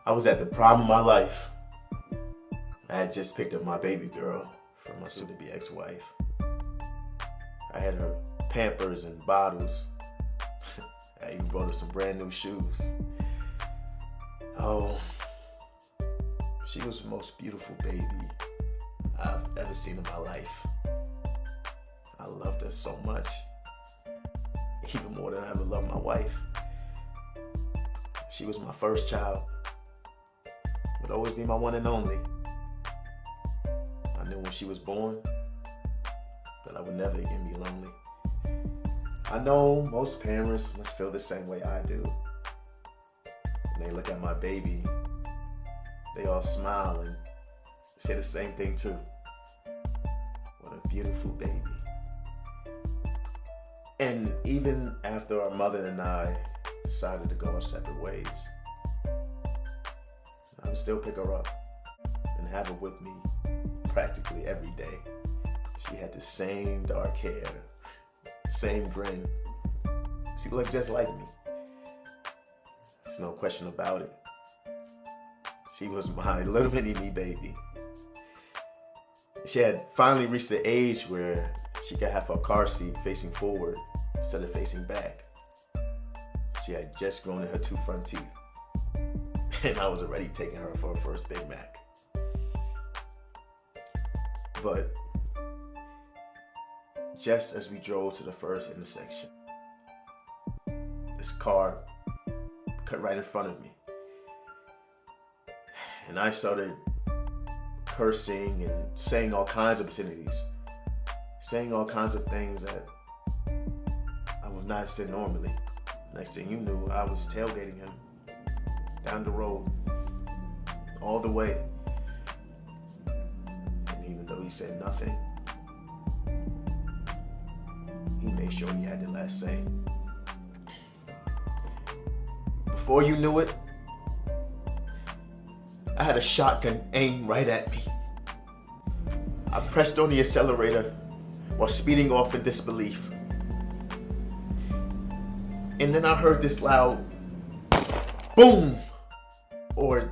I was at the prime of my life. I had just picked up my baby girl from my soon-to-be ex-wife. I had her Pampers and bottles. I even brought her some brand new shoes. Oh, she was the most beautiful baby I've ever seen in my life. I loved her so much, even more than I ever loved my wife. She was my first child, would always be my one and only. I knew when she was born that I would never again be lonely. I know most parents must feel the same way I do. When they look at my baby, they all smile and say the same thing too. What a beautiful baby. And even after our mother and I decided to go our separate ways, I would still pick her up and have her with me practically every day. She had the same dark hair, same grin. She looked just like me. There's no question about it. She was my little mini me baby. She had finally reached the age where she could have her car seat facing forward instead of facing back. She had just grown in her 2 front teeth, and I was already taking her for her first Big Mac. But just as we drove to the first intersection, this car cut right in front of me. And I started cursing and saying all kinds of obscenities, saying all kinds of things that I would not say normally. Next thing you knew, I was tailgating him down the road all the way. And even though he said nothing, he made sure he had the last say. Before you knew it, I had a shotgun aimed right at me. I pressed on the accelerator while speeding off in disbelief. And then I heard this loud boom, or it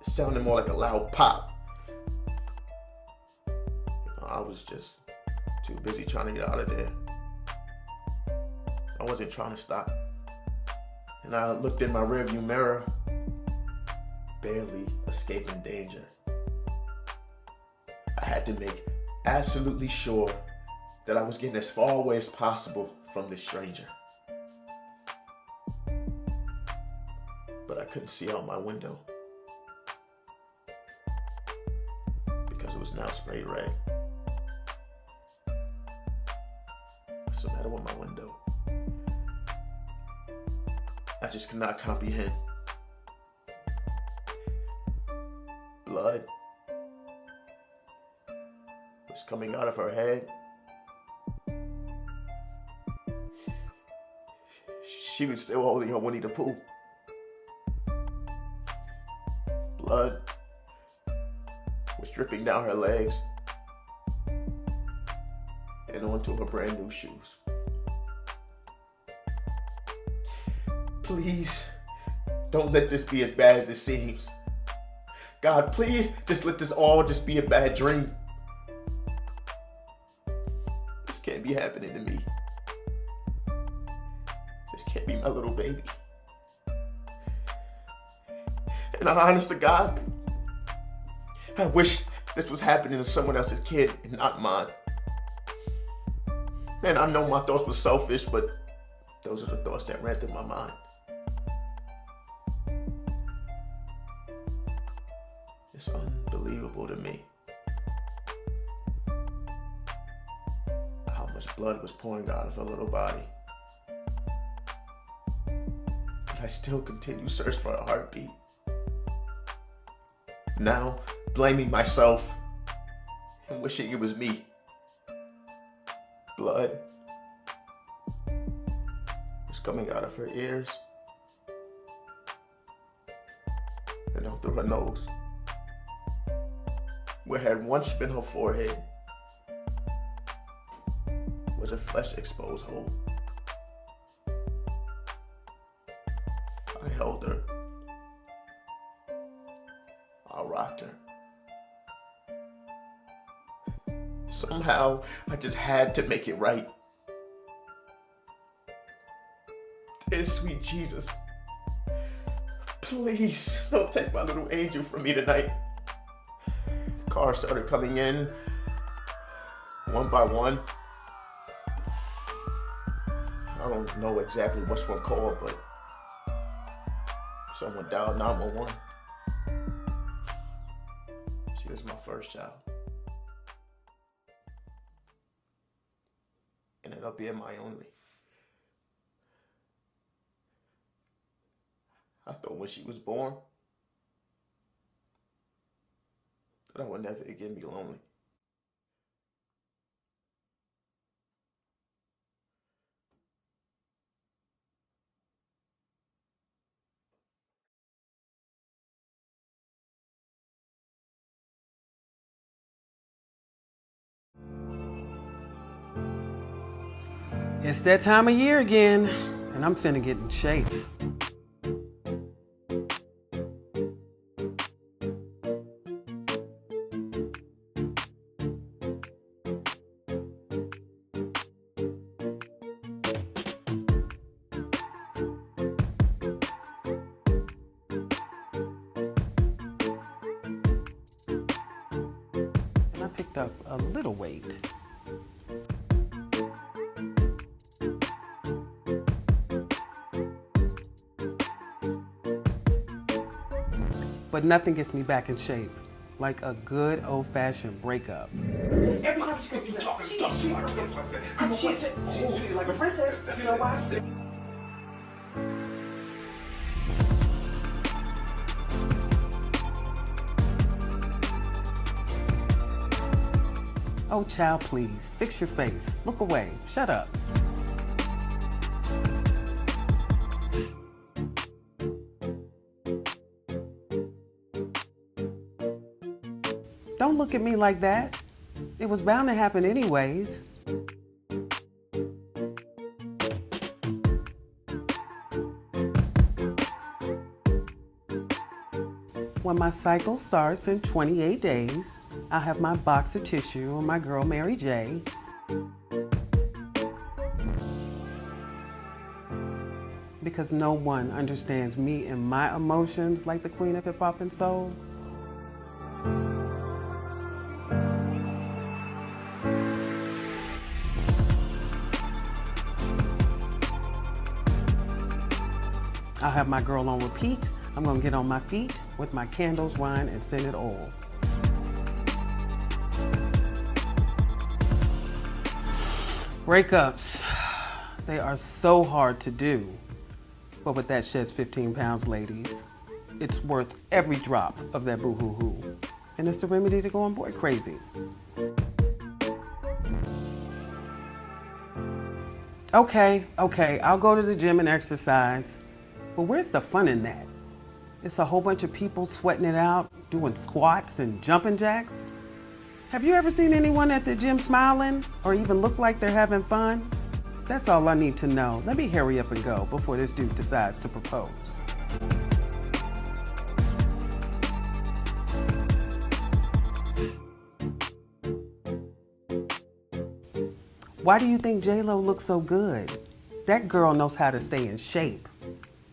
sounded more like a loud pop. I was just too busy trying to get out of there. I wasn't trying to stop. And I looked in my rearview mirror, barely escaping danger. I had to make absolutely sure that I was getting as far away as possible from this stranger. But I couldn't see out my window because it was now sprayed red. What's the matter with my window? I just could not comprehend. Blood was coming out of her head. She was still holding her Winnie the Pooh. Blood was dripping down her legs and onto her brand new shoes. Please, don't let this be as bad as it seems. God, please, just let this all just be a bad dream. This can't be happening to me. This can't be my little baby. And I'm honest to God, I wish this was happening to someone else's kid and not mine. Man, I know my thoughts were selfish, but those are the thoughts that ran through my mind. It's unbelievable to me how much blood was pouring out of her little body. But I still continue to search for a heartbeat. Now, blaming myself and wishing it was me. Blood was coming out of her ears and out through her nose, where had once been her forehead was a flesh exposed hole. I held her Somehow, I just had to make it right. Dear sweet Jesus, please don't take my little angel from me tonight. Cars started coming in, one by one. I don't know exactly which one called, but someone dialed 911. She was my first child. Ended up being my only. I thought when she was born that I would never again be lonely. It's that time of year again, and I'm finna get in shape. And I picked up a little weight. But nothing gets me back in shape like a good old-fashioned breakup. Every time she comes, she's treated like a princess. You know why? Oh, child, please, fix your face. Look away. Shut up. Don't look at me like that. It was bound to happen anyways. When my cycle starts in 28 days, I'll have my box of tissue on my girl Mary J. Because no one understands me and my emotions like the queen of hip hop and soul. I'll have my girl on repeat. I'm gonna get on my feet with my candles, wine, and scented oil. Breakups, they are so hard to do. But with that sheds 15 pounds, ladies, it's worth every drop of that boo-hoo-hoo. And it's the remedy to going boy crazy. Okay, I'll go to the gym and exercise. But where's the fun in that? It's a whole bunch of people sweating it out, doing squats and jumping jacks. Have you ever seen anyone at the gym smiling or even look like they're having fun? That's all I need to know. Let me hurry up and go before this dude decides to propose. Why do you think J-Lo looks so good? That girl knows how to stay in shape.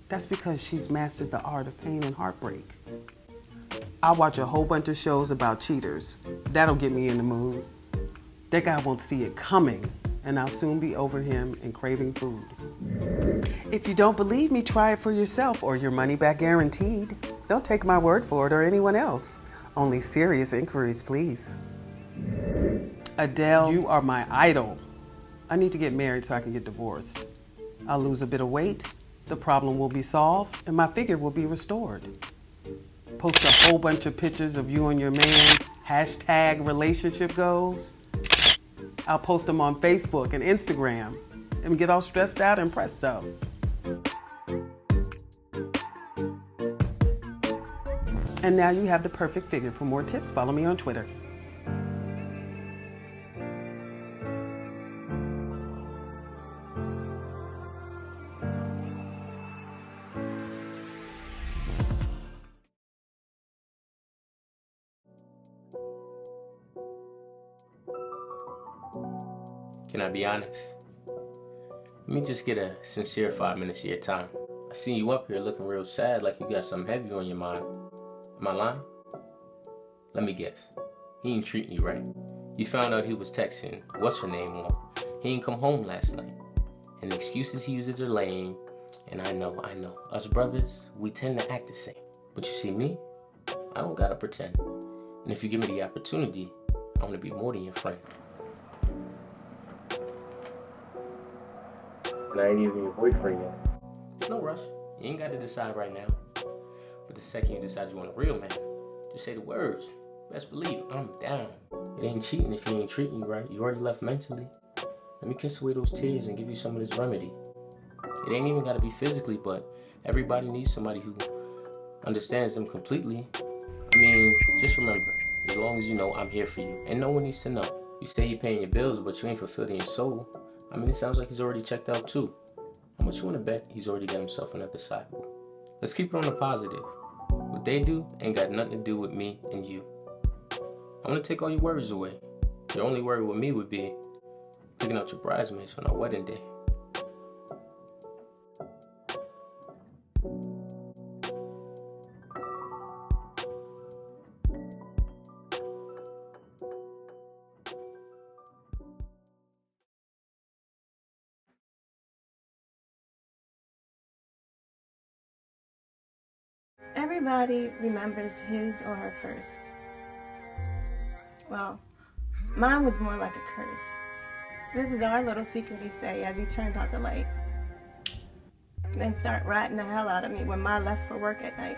That's because she's mastered the art of pain and heartbreak. I'll watch a whole bunch of shows about cheaters. That'll get me in the mood. That guy won't see it coming, and I'll soon be over him and craving food. If you don't believe me, try it for yourself or your money back guaranteed. Don't take my word for it or anyone else. Only serious inquiries, please. Adele, you are my idol. I need to get married so I can get divorced. I'll lose a bit of weight, the problem will be solved, and my figure will be restored. Post a whole bunch of pictures of you and your man, hashtag relationship goals. I'll post them on Facebook and Instagram and get all stressed out and presto. And now you have the perfect figure. For more tips, follow me on Twitter. Can I be honest? Let me just get a sincere 5 minutes of your time. I see you up here looking real sad, like you got something heavy on your mind. Am I lying? Let me guess. He ain't treating you right. You found out he was texting what's her name on. He ain't come home last night. And the excuses he uses are lame. And I know. Us brothers, we tend to act the same. But you see me? I don't gotta pretend. And if you give me the opportunity, I wanna be more than your friend. And I ain't even your boyfriend yet. There's no rush. You ain't gotta decide right now. But the second you decide you want a real man, just say the words. Best believe I'm down. It ain't cheating if he ain't treating you right. You already left mentally. Let me kiss away those tears and give you some of this remedy. It ain't even gotta be physically, but everybody needs somebody who understands them completely. I mean, just remember, as long as you know I'm here for you, and no one needs to know. You say you're paying your bills, but you ain't fulfilled in your soul. I mean, it sounds like he's already checked out too. How much you wanna bet he's already got himself another side? Let's keep it on the positive. What they do ain't got nothing to do with me and you. I'm gonna take all your worries away. Your only worry with me would be picking out your bridesmaids on our wedding day. Everybody remembers his or her first. Well, mine was more like a curse. This is our little secret, he say, as he turned out the light. Then start ratting the hell out of me when Ma left for work at night.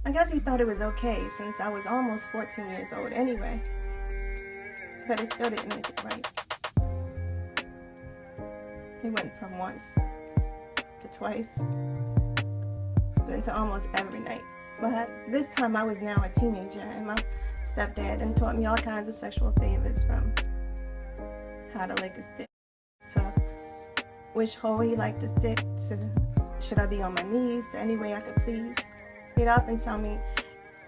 I guess he thought it was okay since I was almost 14 years old anyway. But it still didn't make it right. He went from once to twice, then to almost every night. But this time I was now a teenager, and my stepdad and taught me all kinds of sexual favors, from how to lick his dick, to which hole he liked his dick, to should I be on my knees, to any way I could please. He'd often tell me,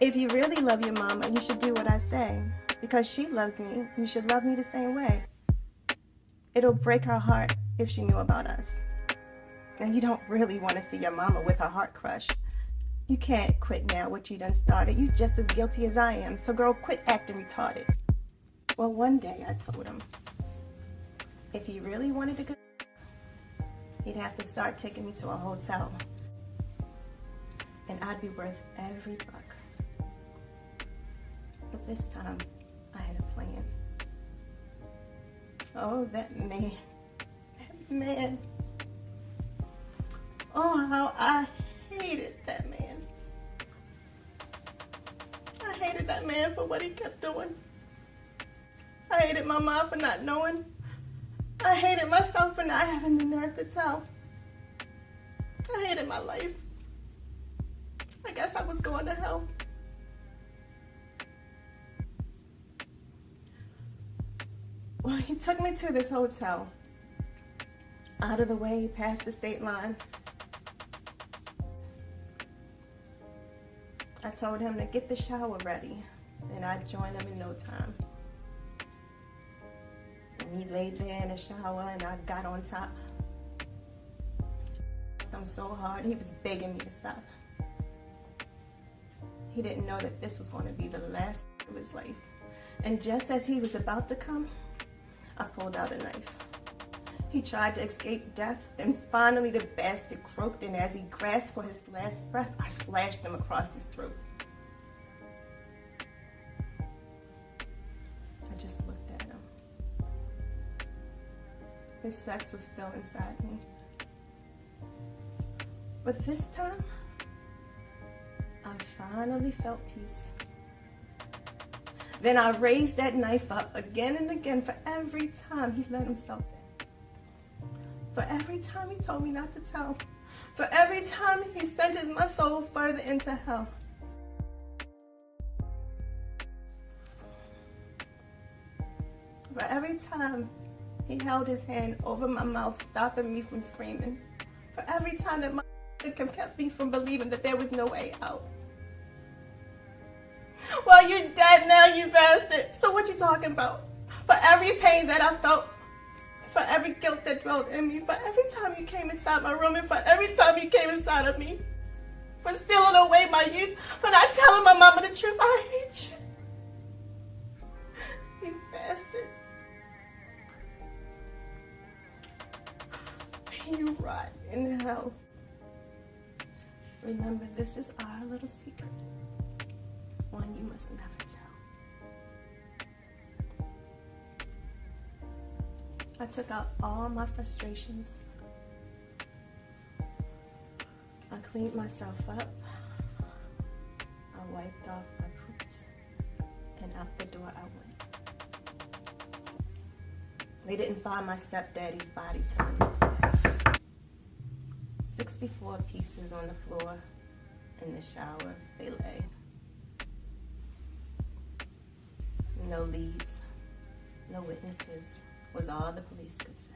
if you really love your mama, you should do what I say. Because she loves me, you should love me the same way. It'll break her heart if she knew about us. And you don't really want to see your mama with her heart crushed. You can't quit now what you done started. You just as guilty as I am. So girl, quit acting retarded. Well, one day I told him, if he really wanted to go, he'd have to start taking me to a hotel. And I'd be worth every buck. But this time, I had a plan. Oh, that man. That man. Oh, how I hated that man. I hated that man for what he kept doing. I hated my mom for not knowing. I hated myself for not having the nerve to tell. I hated my life. I guess I was going to hell. Well, he took me to this hotel. Out of the way, past the state line. I told him to get the shower ready, and I'd join him in no time. And he laid there in the shower, and I got on top. I'm so hard, he was begging me to stop. He didn't know that this was going to be the last of his life. And just as he was about to come, I pulled out a knife. He tried to escape death, then finally the bastard croaked, and as he grasped for his last breath, I slashed him across his throat. I just looked at him. His sex was still inside me. But this time, I finally felt peace. Then I raised that knife up again and again for every time he let himself in. For every time he told me not to tell. For every time he sentenced my soul further into hell. For every time he held his hand over my mouth, stopping me from screaming. For every time that my kept me from believing that there was no way out. Well, you're dead now, you bastard. So what you talking about? for every pain that I felt, for every guilt that dwelled in me, for every time you came inside my room, and for every time you came inside of me, for stealing away my youth, for not telling my mama the truth. I hate you. You bastard. You rot in hell. Remember, this is our little secret. One you must never tell. I took out all my frustrations. I cleaned myself up. I wiped off my boots. And out the door I went. They didn't find my stepdaddy's body till the next day. 64 pieces on the floor. In the shower, they lay. No leads, no witnesses, was all the police could say.